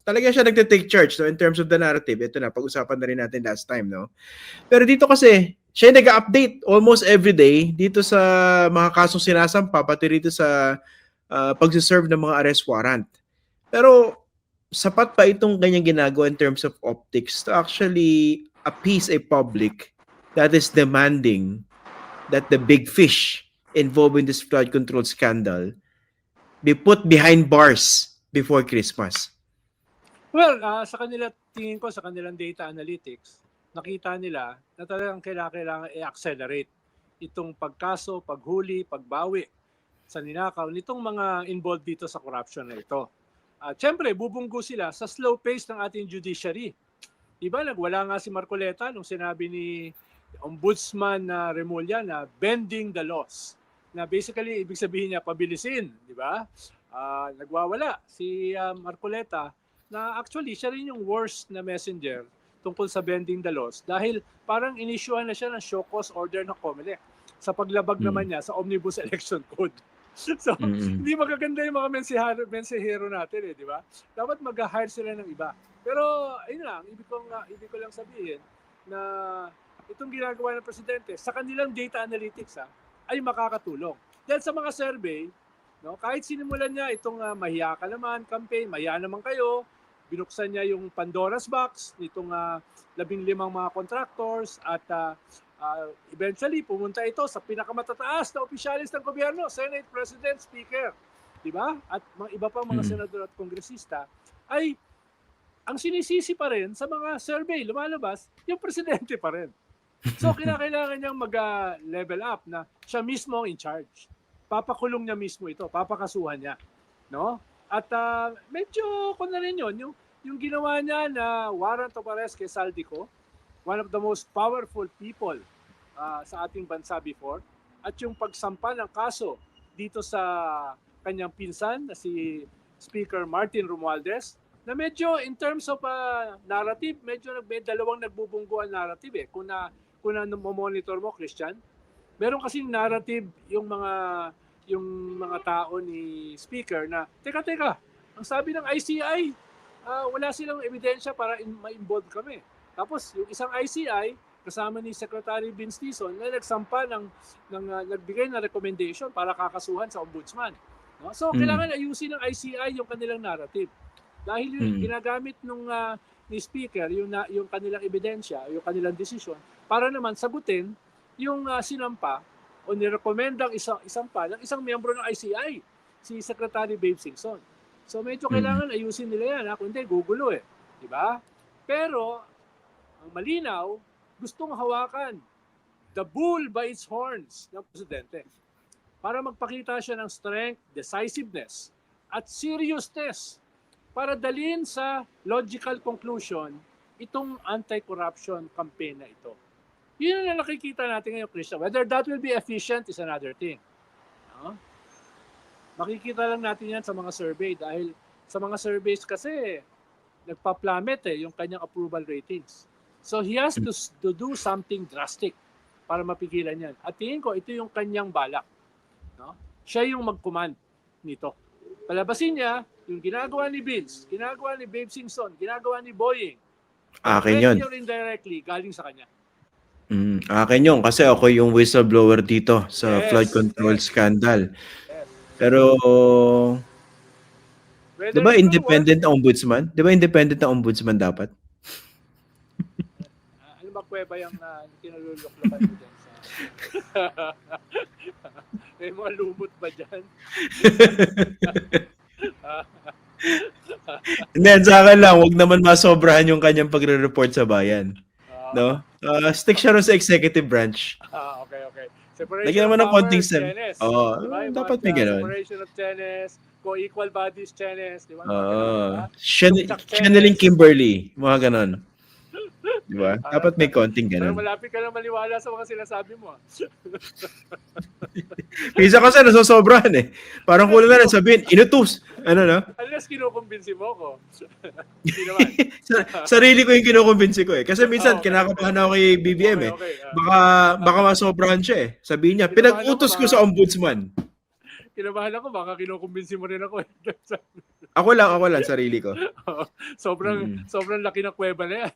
talaga siya nagte-take charge, no, in terms of the narrative. Ito na, pag-usapan na rin natin last time, no. Pero dito kasi, siya yung nag-update almost every day dito sa mga kasong sinasampa, pati rito sa pag-serve ng mga arrest warrant. Pero sapat pa itong ganyang ginagawa in terms of optics to actually appease a public that is demanding that the big fish involved in this flood control scandal be put behind bars before Christmas? Well, sa kanila, tingin ko sa kanilang data analytics, nakita nila na talagang kailangan i-accelerate itong pagkaso, paghuli, pagbawi sa ninakaw nitong mga involved dito sa corruption na ito. Siyempre, bubunggo sila sa slow pace ng ating judiciary. Diba, nagwala nga si Marcoleta nung sinabi ni Ombudsman Remulla na bending the laws. Na basically, ibig sabihin niya, pabilisin. Diba? Nagwawala si Marcoleta na actually siya rin yung worst na messenger tungkol sa bending the laws dahil parang inisyuhan na siya ng show cause order ng COMELEC sa paglabag naman niya sa Omnibus Election Code. So, hindi magaganda yung mga mensahero natin di ba? Dapat mag-hire sila ng iba. Pero, ayun lang, ibig ko lang sabihin na itong ginagawa ng Presidente sa kanilang data analytics ay makakatulong. Dahil sa mga survey, no, kahit sinimulan niya itong mahiya ka naman campaign, mahiya naman kayo, binuksan niya yung Pandora's box nitong 15 mga contractors at eventually pumunta ito sa pinakamatataas na opisyalis ng gobyerno, Senate, President, Speaker, di ba? At mga iba pang mga senador at kongresista ay ang sinisisi pa rin sa mga survey lumalabas, yung presidente pa rin. So kailangan niyang mag-level up na siya mismo ang in charge. Papakulong niya mismo ito, papakasuhan niya, no? At medyo na rin yun, yung ginawa niya na warrant of arrest kay Saldico, one of the most powerful people sa ating bansa before, at yung pagsampa ng kaso dito sa kanyang pinsan na si Speaker Martin Romualdez, na medyo in terms of narrative, medyo may dalawang nagbubungguan narrative Kung monitor mo, Christian, meron kasing narrative yung mga tao ni Speaker na, teka, ang sabi ng ICI, wala silang ebidensya para ma-involve kami. Tapos, yung isang ICI, kasama ni Secretary Vince Dizon, na nagsampa nagbigay ng recommendation para kakasuhan sa ombudsman. No? So, kailangan ayusin ng ICI yung kanilang narrative. Dahil yung ginagamit ni Speaker, yung kanilang ebidensya, yung kanilang desisyon, para naman sagutin yung sinampa o nirekomendang isampa ng isang miyembro ng ICI, si Secretary Babe Singson. So medyo kailangan ayusin nila yan, kung hindi, gugulo di ba? Pero, ang malinaw, gustong hawakan the bull by its horns ng Presidente para magpakita siya ng strength, decisiveness, at seriousness para dalhin sa logical conclusion itong anti-corruption campaign na ito. Yun ang nakikita natin ngayon, Christian. Whether that will be efficient is another thing. No? Makikita lang natin yan sa mga survey dahil sa mga surveys kasi nagpa-plummet yung kanyang approval ratings. So he has to do something drastic para mapigilan yan. At tingin ko, ito yung kanyang balak. No? Siya yung mag-command nito. Palabasin niya yung ginagawa ni Vince, ginagawa ni Babe Singson, ginagawa ni Boying. Akin yun. Directly or indirectly, galing sa kanya. Akin yun kasi ako yung whistleblower dito sa flood control scandal. Pero di ba independent ang ombudsman? Di ba independent ang ombudsman dapat? Ano ba kuweba yung kinaluluklukan mo dyan sa... May mga lumot ba dyan? Hindi, sa akin lang, huwag naman masobrahan yung kanyang pagre-report sa bayan. No? Stick siya rin sa executive branch. Okay. Separation lagyan naman ng konting tennis. Dapat may gano'n. Separation of tennis, co-equal bodies tennis. Di ba? Channeling Kimberly. Mga gano'n. Di ba? Dapat may konting gano'n. Malapit ka lang maniwala sa mga sinasabi mo. Pisa kasi nasosobrahan Parang kulang na sabihin, inutus. Ano na? Unless kinukumbinsi mo ko. Hindi naman. Sarili ko yung kinukumbinsi ko Kasi minsan, kinakabahan ako kay BBM Baka masobrahan siya Sabihin niya, pinag-utos ko sa ombudsman. kinabahan ako, baka kinukumbinsi mo rin ako. Ako lang, sarili ko. sobrang laki ng kuweba na yan.